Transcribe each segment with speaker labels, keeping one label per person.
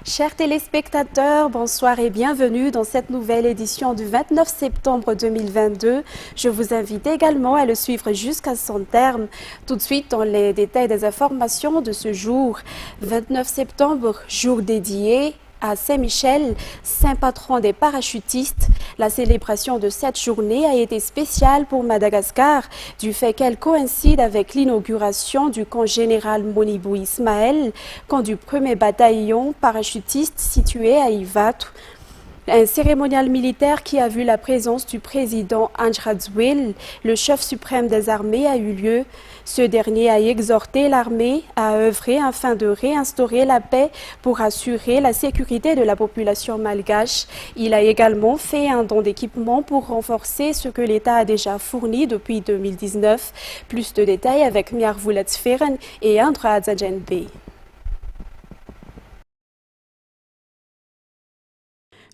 Speaker 1: Chers téléspectateurs, bonsoir et bienvenue dans cette nouvelle édition du 29 septembre 2022. Je vous invite également à le suivre jusqu'à son terme. Tout de suite dans les détails des informations de ce jour. 29 septembre, jour dédié à Saint-Michel, saint patron des parachutistes. La célébration de cette journée a été spéciale pour Madagascar du fait qu'elle coïncide avec l'inauguration du camp général Monibou Ismaël, camp du 1er bataillon parachutiste situé à Ivatu. Un cérémonial militaire qui a vu la présence du président Andrzej, le chef suprême des armées, a eu lieu. Ce dernier a exhorté l'armée à œuvrer afin de réinstaurer la paix pour assurer la sécurité de la population malgache. Il a également fait un don d'équipement pour renforcer ce que l'État a déjà fourni depuis 2019. Plus de détails avec Miarvulet Sferen et Andra Adzajenbe.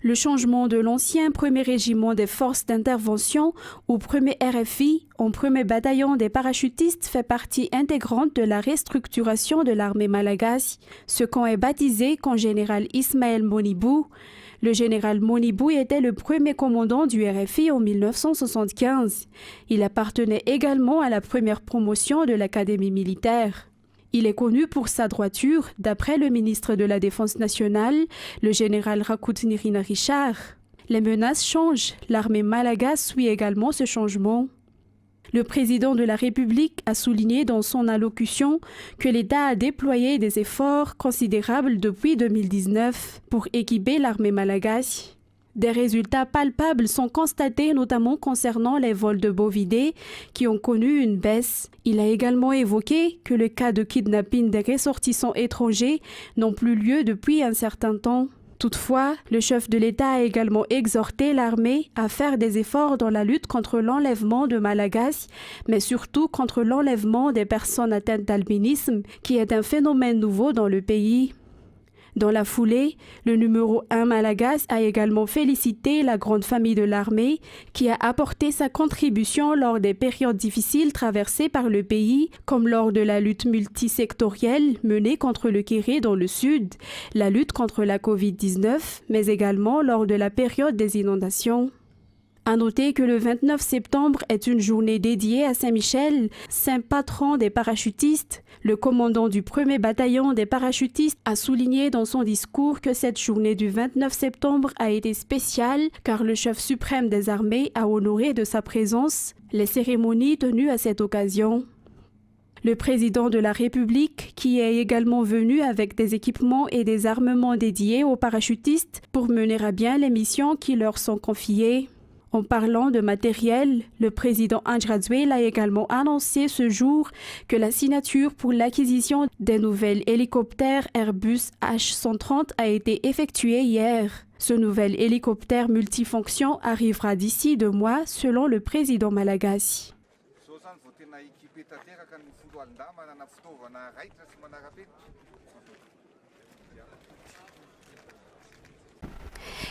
Speaker 1: Le changement de l'ancien 1er régiment des forces d'intervention ou 1er RFI en 1er bataillon des parachutistes fait partie intégrante de la restructuration de l'armée malagasy. Ce camp est baptisé camp général Ismaël Monibou. Le général Monibou était le premier commandant du RFI en 1975. Il appartenait également à la première promotion de l'académie militaire. Il est connu pour sa droiture, d'après le ministre de la Défense nationale, le général Rakutnirina Richard. Les menaces changent, l'armée malagasy suit également ce changement. Le président de la République a souligné dans son allocution que l'État a déployé des efforts considérables depuis 2019 pour équiper l'armée malagasy. Des résultats palpables sont constatés notamment concernant les vols de bovidés qui ont connu une baisse. Il a également évoqué que le cas de kidnapping des ressortissants étrangers n'ont plus lieu depuis un certain temps. Toutefois, le chef de l'État a également exhorté l'armée à faire des efforts dans la lutte contre l'enlèvement de Malagasy, mais surtout contre l'enlèvement des personnes atteintes d'albinisme, qui est un phénomène nouveau dans le pays. Dans la foulée, le numéro 1 Malagasy a également félicité la grande famille de l'armée qui a apporté sa contribution lors des périodes difficiles traversées par le pays, comme lors de la lutte multisectorielle menée contre le Kéré dans le sud, la lutte contre la Covid-19, mais également lors de la période des inondations. À noter que le 29 septembre est une journée dédiée à Saint-Michel, saint patron des parachutistes. Le commandant du 1er bataillon des parachutistes a souligné dans son discours que cette journée du 29 septembre a été spéciale car le chef suprême des armées a honoré de sa présence les cérémonies tenues à cette occasion. Le président de la République, qui est également venu avec des équipements et des armements dédiés aux parachutistes pour mener à bien les missions qui leur sont confiées. En parlant de matériel, le président Andrzej a également annoncé ce jour que la signature pour l'acquisition des nouvelles hélicoptères Airbus H130 a été effectuée hier. Ce nouvel hélicoptère multifonction arrivera d'ici 2 mois, selon le président malagasy.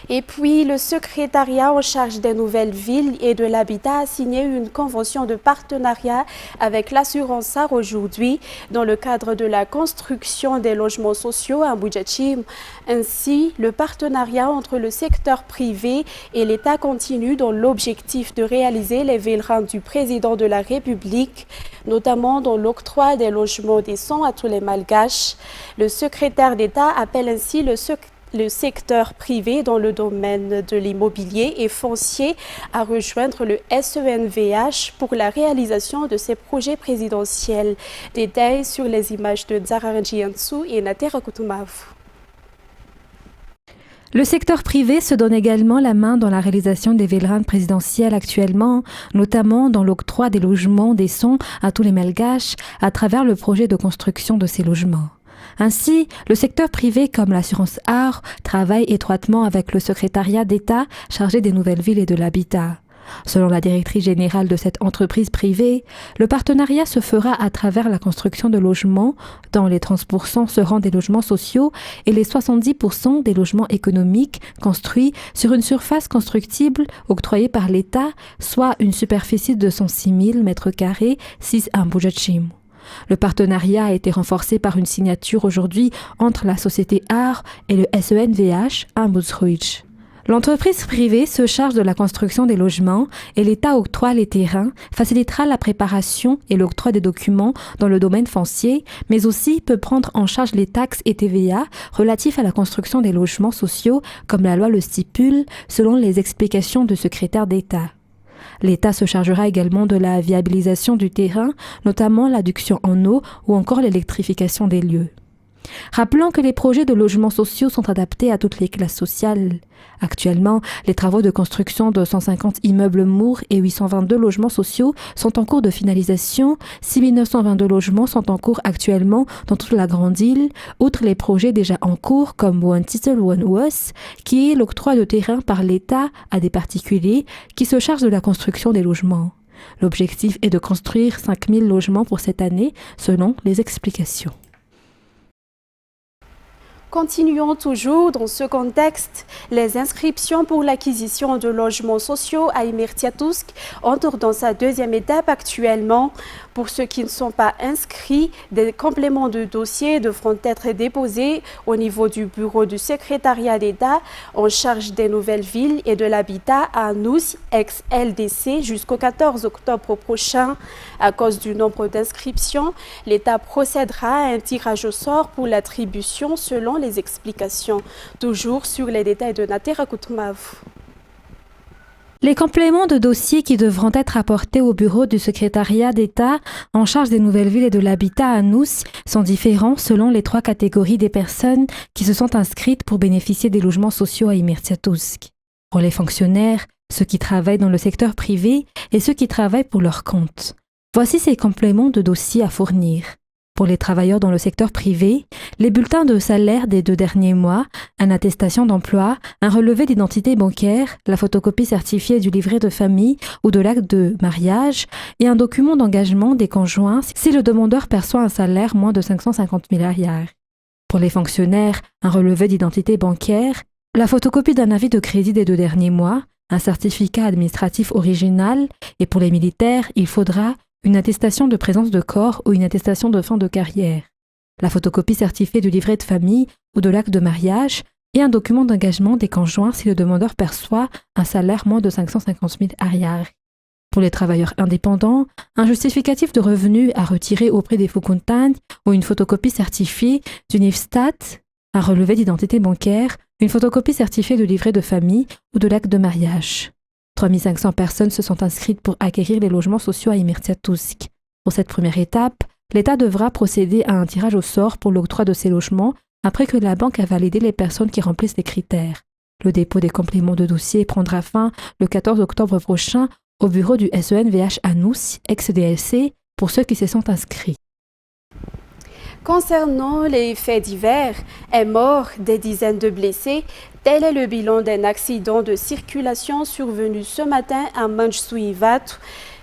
Speaker 1: Et puis, le secrétariat en charge des nouvelles villes et de l'habitat a signé une convention de partenariat avec l'assurance SAR aujourd'hui dans le cadre de la construction des logements sociaux à Mbujachim. Ainsi, le partenariat entre le secteur privé et l'État continue dans l'objectif de réaliser les vœux du président de la République, notamment dans l'octroi des logements décents à tous les Malgaches. Le secrétaire d'État appelle ainsi le secteur privé dans le domaine de l'immobilier et foncier à rejoindre le SENVH pour la réalisation de ces projets présidentiels. Détails sur les images de Zararanjiansu et Natera Kutumavu.
Speaker 2: Le secteur privé se donne également la main dans la réalisation des vélrans présidentielles actuellement, notamment dans l'octroi des logements décents à tous les Malgaches à travers le projet de construction de ces logements. Ainsi, le secteur privé comme l'assurance AR travaille étroitement avec le secrétariat d'État chargé des nouvelles villes et de l'habitat. Selon la directrice générale de cette entreprise privée, le partenariat se fera à travers la construction de logements, dont les 30% seront des logements sociaux et les 70% des logements économiques construits sur une surface constructible octroyée par l'État, soit une superficie de 106 000 m², 6 à Mbujachim. Le partenariat a été renforcé par une signature aujourd'hui entre la société ART et le SENVH à Moosruij. L'entreprise privée se charge de la construction des logements et l'État octroie les terrains, facilitera la préparation et l'octroi des documents dans le domaine foncier, mais aussi peut prendre en charge les taxes et TVA relatifs à la construction des logements sociaux, comme la loi le stipule, selon les explications du secrétaire d'État. L'État se chargera également de la viabilisation du terrain, notamment l'adduction en eau ou encore l'électrification des lieux. Rappelons que les projets de logements sociaux sont adaptés à toutes les classes sociales. Actuellement, les travaux de construction de 150 immeubles Moore et 822 logements sociaux sont en cours de finalisation. 6922 logements sont en cours actuellement dans toute la Grande Île, outre les projets déjà en cours comme One Title, One House, qui est l'octroi de terrain par l'État à des particuliers qui se chargent de la construction des logements. L'objectif est de construire 5000 logements pour cette année, selon les explications.
Speaker 1: Continuons toujours dans ce contexte. Les inscriptions pour l'acquisition de logements sociaux à Imirtiatousk entrent dans sa deuxième étape actuellement. Pour ceux qui ne sont pas inscrits, des compléments de dossier devront être déposés au niveau du bureau du secrétariat d'État en charge des nouvelles villes et de l'habitat à Nous, ex-LDC, jusqu'au 14 octobre prochain. À cause du nombre d'inscriptions, l'État procédera à un tirage au sort pour l'attribution selon les explications. Toujours sur les détails de Natera Koutmav.
Speaker 2: Les compléments de dossier qui devront être apportés au bureau du secrétariat d'État en charge des nouvelles villes et de l'habitat à Nous sont différents selon les 3 catégories des personnes qui se sont inscrites pour bénéficier des logements sociaux à Imirtiatousk. Pour les fonctionnaires, ceux qui travaillent dans le secteur privé et ceux qui travaillent pour leur compte. Voici ces compléments de dossier à fournir. Pour les travailleurs dans le secteur privé, les bulletins de salaire des 2 derniers mois, une attestation d'emploi, un relevé d'identité bancaire, la photocopie certifiée du livret de famille ou de l'acte de mariage et un document d'engagement des conjoints si le demandeur perçoit un salaire moins de 550 000 arrières. Pour les fonctionnaires, un relevé d'identité bancaire, la photocopie d'un avis de crédit des 2 derniers mois, un certificat administratif original et pour les militaires, il faudra une attestation de présence de corps ou une attestation de fin de carrière, la photocopie certifiée du livret de famille ou de l'acte de mariage et un document d'engagement des conjoints si le demandeur perçoit un salaire moins de 550 000 arrières. Pour les travailleurs indépendants, un justificatif de revenus à retirer auprès des Foukontagnes ou une photocopie certifiée du NIFSTAT, un relevé d'identité bancaire, une photocopie certifiée du livret de famille ou de l'acte de mariage. 3500 personnes se sont inscrites pour acquérir les logements sociaux à Imirtiatousk. Pour cette première étape, l'État devra procéder à un tirage au sort pour l'octroi de ces logements après que la banque a validé les personnes qui remplissent les critères. Le dépôt des compléments de dossier prendra fin le 14 octobre prochain au bureau du SENVH à Nous, ex-DLC, pour ceux qui se sont inscrits.
Speaker 1: Concernant les faits divers, un mort, des dizaines de blessés, tel est le bilan d'un accident de circulation survenu ce matin à Manjsou-Ivat.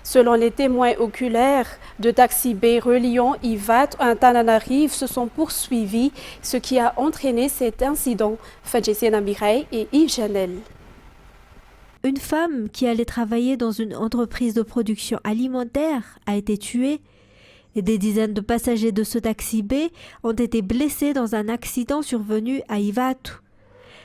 Speaker 1: Selon les témoins oculaires, deux taxis B reliant Ivat à Antananarive se sont poursuivis, ce qui a entraîné cet incident. Fadjessena Mireille et Yves Janel.
Speaker 3: Une femme qui allait travailler dans une entreprise de production alimentaire a été tuée. Et des dizaines de passagers de ce taxi B ont été blessés dans un accident survenu à Ivatu.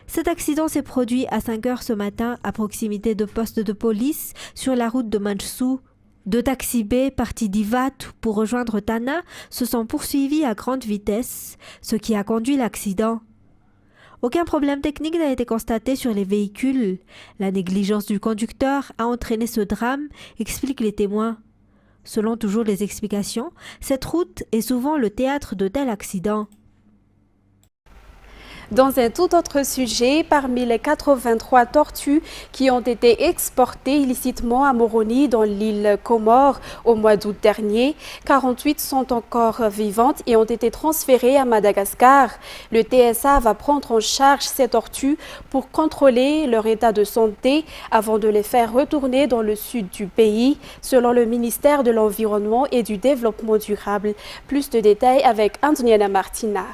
Speaker 3: Cet accident s'est produit à 5 heures ce matin à proximité de postes de police sur la route de Manjsou. Deux taxis B partis d'Ivatu pour rejoindre Tana se sont poursuivis à grande vitesse, ce qui a conduit l'accident. Aucun problème technique n'a été constaté sur les véhicules. La négligence du conducteur a entraîné ce drame, expliquent les témoins. Selon toujours les explications, cette route est souvent le théâtre de tels accidents.
Speaker 1: Dans un tout autre sujet, parmi les 83 tortues qui ont été exportées illicitement à Moroni dans l'île Comore au mois d'août dernier, 48 sont encore vivantes et ont été transférées à Madagascar. Le TSA va prendre en charge ces tortues pour contrôler leur état de santé avant de les faire retourner dans le sud du pays, selon le ministère de l'Environnement et du Développement durable. Plus de détails avec Antoniana Martina.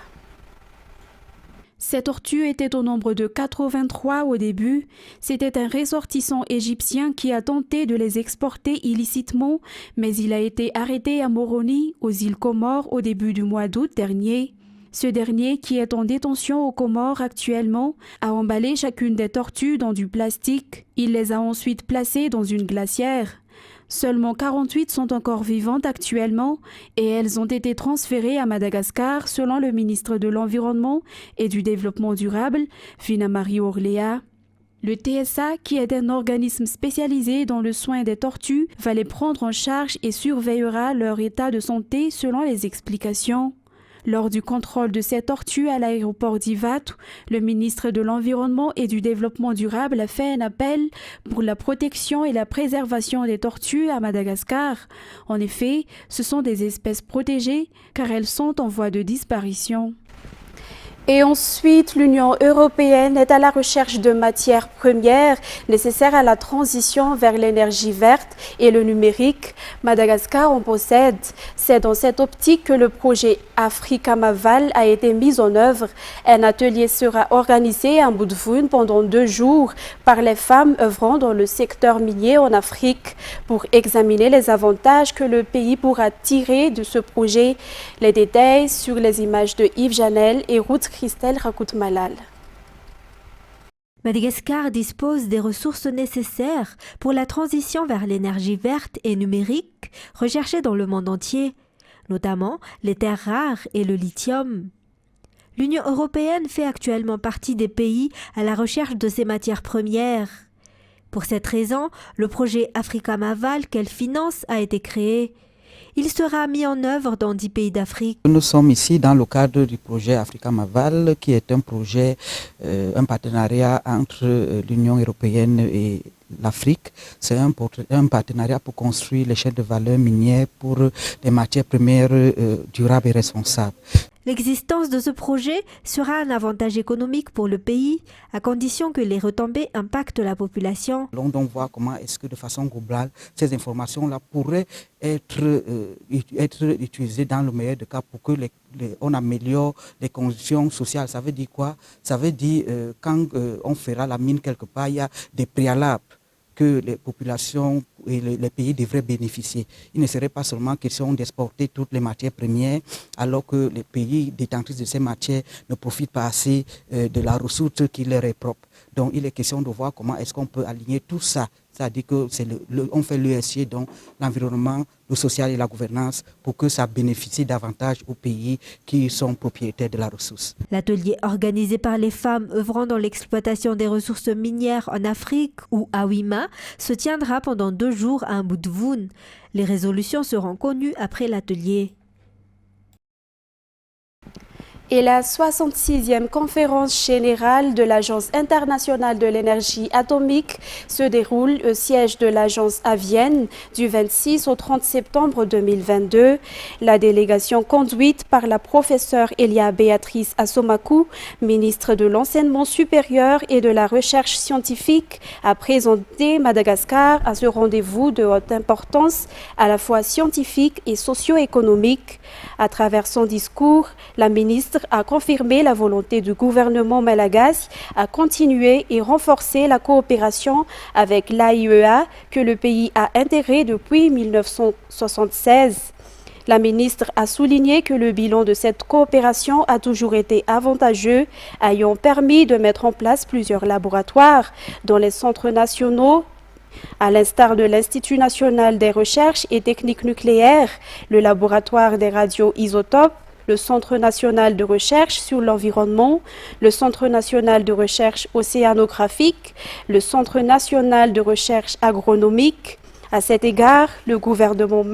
Speaker 1: Ces tortues étaient au nombre de 83 au début. C'était un ressortissant égyptien qui a tenté de les exporter illicitement, mais il a été arrêté à Moroni, aux îles Comores, au début du mois d'août dernier. Ce dernier, qui est en détention aux Comores actuellement, a emballé chacune des tortues dans du plastique. Il les a ensuite placées dans une glacière. Seulement 48 sont encore vivantes actuellement et elles ont été transférées à Madagascar selon le ministre de l'Environnement et du Développement durable, Fina-Marie Orléa. Le TSA, qui est un organisme spécialisé dans le soin des tortues, va les prendre en charge et surveillera leur état de santé selon les explications. Lors du contrôle de ces tortues à l'aéroport d'Ivatu, le ministre de l'Environnement et du Développement durable a fait un appel pour la protection et la préservation des tortues à Madagascar. En effet, ce sont des espèces protégées car elles sont en voie de disparition. Et ensuite, l'Union européenne est à la recherche de matières premières nécessaires à la transition vers l'énergie verte et le numérique. Madagascar en possède. C'est dans cette optique que le projet Africa Maval a été mis en œuvre. Un atelier sera organisé à Boudvoun pendant 2 jours par les femmes œuvrant dans le secteur minier en Afrique pour examiner les avantages que le pays pourra tirer de ce projet. Les détails sur les images de Yves Janel et Ruth Christelle Rakout-Malal.
Speaker 3: Madagascar dispose des ressources nécessaires pour la transition vers l'énergie verte et numérique recherchée dans le monde entier, notamment les terres rares et le lithium. L'Union européenne fait actuellement partie des pays à la recherche de ces matières premières. Pour cette raison, le projet Africa Maval qu'elle finance a été créé. Il sera mis en œuvre dans 10 pays d'Afrique.
Speaker 4: Nous sommes ici dans le cadre du projet Africa Maval, qui est un projet, un partenariat entre l'Union européenne et l'Afrique. C'est un partenariat pour construire les chaînes de valeur minières pour des matières premières durables et responsables.
Speaker 3: L'existence de ce projet sera un avantage économique pour le pays, à condition que les retombées impactent la population.
Speaker 4: Allons donc voir comment est-ce que de façon globale, ces informations-là pourraient être utilisées dans le meilleur des cas pour que on améliore les conditions sociales. Ça veut dire quoi? Ça veut dire quand on fera la mine quelque part, il y a des préalables que les populations et les pays devraient bénéficier. Il ne serait pas seulement question d'exporter toutes les matières premières alors que les pays détenteurs de ces matières ne profitent pas assez de la ressource qui leur est propre. Donc il est question de voir comment est-ce qu'on peut aligner tout ça. C'est-à-dire qu'on fait l'ESG, donc l'environnement, le social et la gouvernance, pour que ça bénéficie davantage aux pays qui sont propriétaires de la ressource.
Speaker 3: L'atelier organisé par les femmes œuvrant dans l'exploitation des ressources minières en Afrique ou à Wima se tiendra pendant 2 jours à Boudvoun. Les résolutions seront connues après l'atelier.
Speaker 1: Et la 66e conférence générale de l'Agence internationale de l'énergie atomique se déroule au siège de l'agence à Vienne du 26 au 30 septembre 2022. La délégation conduite par la professeure Elia Béatrice Assomakou, ministre de l'Enseignement supérieur et de la Recherche scientifique, a présenté Madagascar à ce rendez-vous de haute importance à la fois scientifique et socio-économique. À travers son discours, la ministre a confirmé la volonté du gouvernement malagasy à continuer et renforcer la coopération avec l'AIEA que le pays a intégrée depuis 1976. La ministre a souligné que le bilan de cette coopération a toujours été avantageux, ayant permis de mettre en place plusieurs laboratoires dans les centres nationaux, à l'instar de l'Institut national des recherches et techniques nucléaires, le laboratoire des radioisotopes, le Centre national de recherche sur l'environnement, le Centre national de recherche océanographique, le Centre national de recherche agronomique. À cet égard, le gouvernement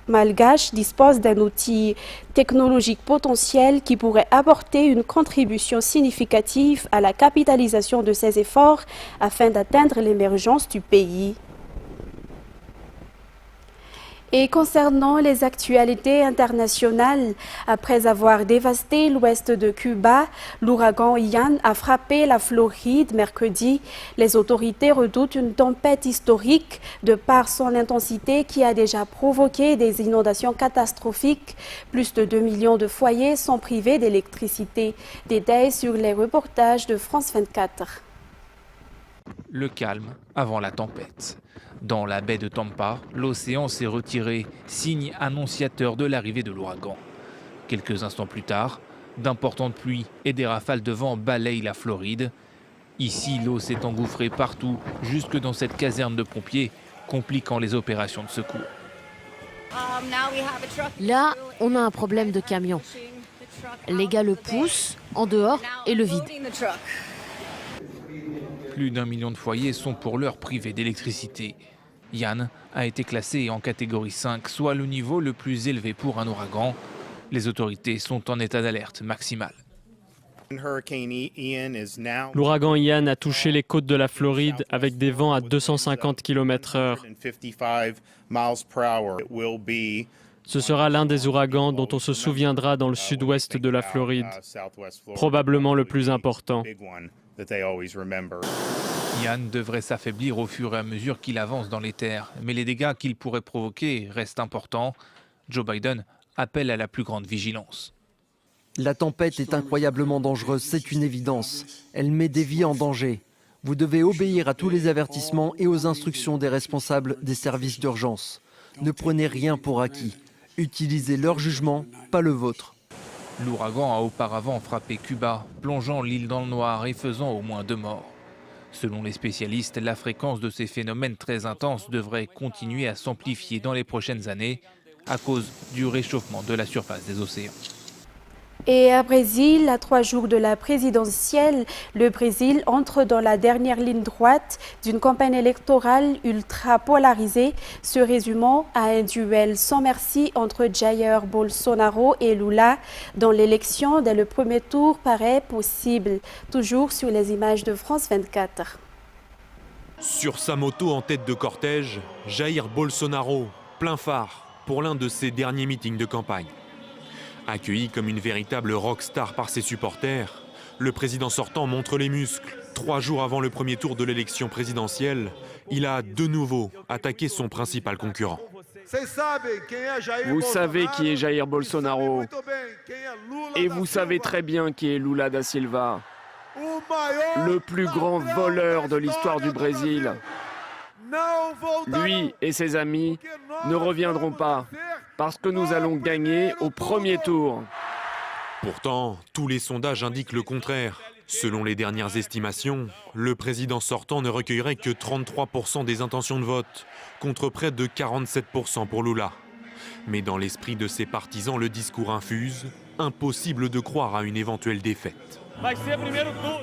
Speaker 1: malgache dispose d'un outil technologique potentiel qui pourrait apporter une contribution significative à la capitalisation de ces efforts afin d'atteindre l'émergence du pays. Et concernant les actualités internationales, après avoir dévasté l'ouest de Cuba, l'ouragan Ian a frappé la Floride mercredi. Les autorités redoutent une tempête historique de par son intensité qui a déjà provoqué des inondations catastrophiques. Plus de 2 millions de foyers sont privés d'électricité. Détails sur les reportages de France 24.
Speaker 5: Le calme avant la tempête. Dans la baie de Tampa, l'océan s'est retiré, signe annonciateur de l'arrivée de l'ouragan. Quelques instants plus tard, d'importantes pluies et des rafales de vent balayent la Floride. Ici, l'eau s'est engouffrée partout, jusque dans cette caserne de pompiers, compliquant les opérations de secours.
Speaker 6: Là, on a un problème de camion. Les gars le poussent en dehors et le vident.
Speaker 5: Plus d'1 million de foyers sont pour l'heure privés d'électricité. Ian a été classé en catégorie 5, soit le niveau le plus élevé pour un ouragan. Les autorités sont en état d'alerte maximale.
Speaker 7: L'ouragan Ian a touché les côtes de la Floride avec des vents à 250 km/h. Ce sera l'un des ouragans dont on se souviendra dans le sud-ouest de la Floride, probablement le plus important.
Speaker 5: Ian devrait s'affaiblir au fur et à mesure qu'il avance dans les terres, mais les dégâts qu'il pourrait provoquer restent importants. Joe Biden appelle à la plus grande vigilance.
Speaker 8: La tempête est incroyablement dangereuse, c'est une évidence. Elle met des vies en danger. Vous devez obéir à tous les avertissements et aux instructions des responsables des services d'urgence. Ne prenez rien pour acquis. Utilisez leur jugement, pas le vôtre.
Speaker 5: L'ouragan a auparavant frappé Cuba, plongeant l'île dans le noir et faisant au moins 2 morts. Selon les spécialistes, la fréquence de ces phénomènes très intenses devrait continuer à s'amplifier dans les prochaines années à cause du réchauffement de la surface des océans.
Speaker 1: Et à Brésil, à 3 jours de la présidentielle, le Brésil entre dans la dernière ligne droite d'une campagne électorale ultra polarisée, se résumant à un duel sans merci entre Jair Bolsonaro et Lula, dont l'élection dès le premier tour paraît possible. Toujours sur les images de France 24.
Speaker 9: Sur sa moto en tête de cortège, Jair Bolsonaro, plein phare pour l'un de ses derniers meetings de campagne. Accueilli comme une véritable rockstar par ses supporters, le président sortant montre les muscles. 3 jours avant le premier tour de l'élection présidentielle, il a de nouveau attaqué son principal concurrent.
Speaker 10: Vous savez qui est Jair Bolsonaro et vous savez très bien qui est Lula da Silva, le plus grand voleur de l'histoire du Brésil. Lui et ses amis ne reviendront pas parce que nous allons gagner au premier tour.
Speaker 9: Pourtant, tous les sondages indiquent le contraire. Selon les dernières estimations, le président sortant ne recueillerait que 33% des intentions de vote, contre près de 47% pour Lula. Mais dans l'esprit de ses partisans, le discours infuse. Impossible de croire à une éventuelle défaite.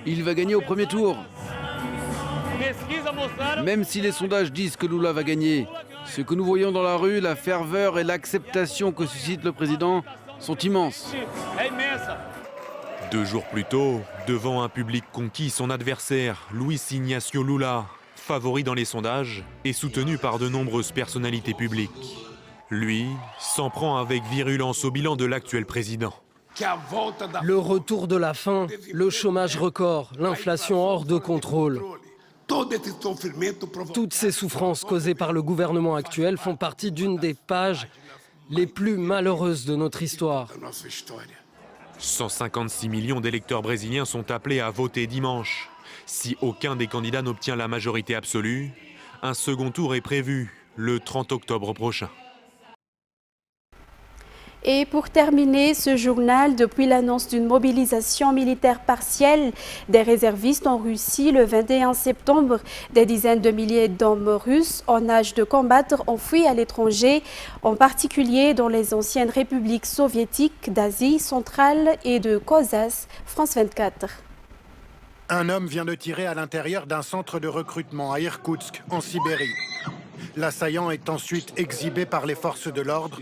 Speaker 11: Il va gagner au premier tour. Même si les sondages disent que Lula va gagner, ce que nous voyons dans la rue, la ferveur et l'acceptation que suscite le président sont immenses.
Speaker 9: 2 jours plus tôt, devant un public conquis, son adversaire, Luis Ignacio Lula, favori dans les sondages et soutenu par de nombreuses personnalités publiques. Lui s'en prend avec virulence au bilan de l'actuel président.
Speaker 12: Le retour de la faim, le chômage record, l'inflation hors de contrôle. Toutes ces souffrances causées par le gouvernement actuel font partie d'une des pages les plus malheureuses de notre histoire.
Speaker 9: 156 millions d'électeurs brésiliens sont appelés à voter dimanche. Si aucun des candidats n'obtient la majorité absolue, un second tour est prévu le 30 octobre prochain.
Speaker 1: Et pour terminer ce journal, depuis l'annonce d'une mobilisation militaire partielle des réservistes en Russie le 21 septembre, des dizaines de milliers d'hommes russes en âge de combattre ont fui à l'étranger, en particulier dans les anciennes républiques soviétiques d'Asie centrale et de Caucase. France 24.
Speaker 13: Un homme vient de tirer à l'intérieur d'un centre de recrutement à Irkoutsk, en Sibérie. L'assaillant est ensuite exhibé par les forces de l'ordre.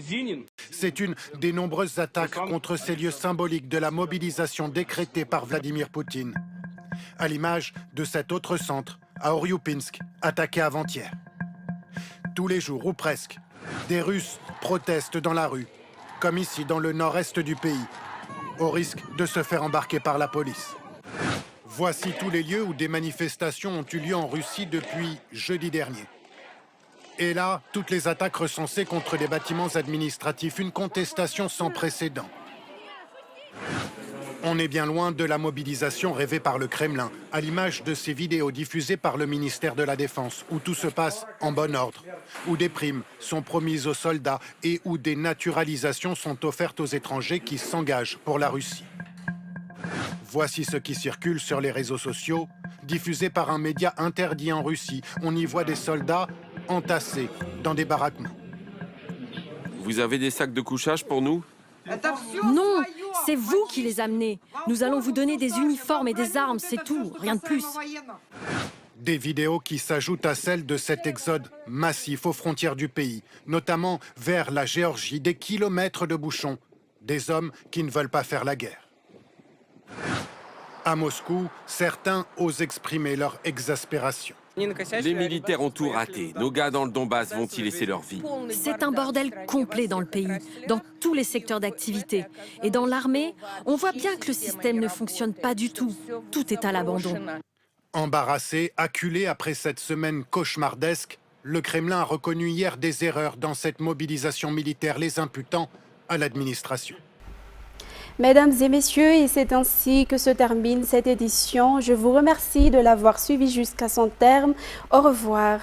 Speaker 13: C'est une des nombreuses attaques contre ces lieux symboliques de la mobilisation décrétée par Vladimir Poutine. À l'image de cet autre centre, à Oryupinsk, attaqué avant-hier. Tous les jours, ou presque, Des Russes protestent dans la rue, comme ici dans le nord-est du pays, au risque de se faire embarquer par la police. Voici tous les lieux où des manifestations ont eu lieu en Russie depuis jeudi dernier. Et là, toutes les attaques recensées contre des bâtiments administratifs, une contestation sans précédent. On est bien loin de la mobilisation rêvée par le Kremlin, à l'image de ces vidéos diffusées par le ministère de la Défense, où tout se passe en bon ordre, où des primes sont promises aux soldats et où des naturalisations sont offertes aux étrangers qui s'engagent pour la Russie. Voici ce qui circule sur les réseaux sociaux, diffusé par un média interdit en Russie. On y voit des soldats entassés dans des baraquements.
Speaker 14: Vous avez des sacs de couchage pour nous?
Speaker 15: Non, c'est vous qui les amenez. Nous allons vous donner des uniformes et des armes, c'est tout, rien de plus.
Speaker 13: Des vidéos qui s'ajoutent à celles de cet exode massif aux frontières du pays, notamment vers la Géorgie, des kilomètres de bouchons, des hommes qui ne veulent pas faire la guerre. À Moscou, certains osent exprimer leur exaspération.
Speaker 14: Les militaires ont tout raté. Nos gars dans le Donbass vont-ils laisser leur vie?
Speaker 15: C'est un bordel complet dans le pays, dans tous les secteurs d'activité. Et dans l'armée, on voit bien que le système ne fonctionne pas du tout. Tout est à l'abandon.
Speaker 13: Embarrassé, acculé après cette semaine cauchemardesque, le Kremlin a reconnu hier des erreurs dans cette mobilisation militaire, les imputant à l'administration.
Speaker 1: Mesdames et messieurs, et c'est ainsi que se termine cette édition. Je vous remercie de l'avoir suivi jusqu'à son terme. Au revoir.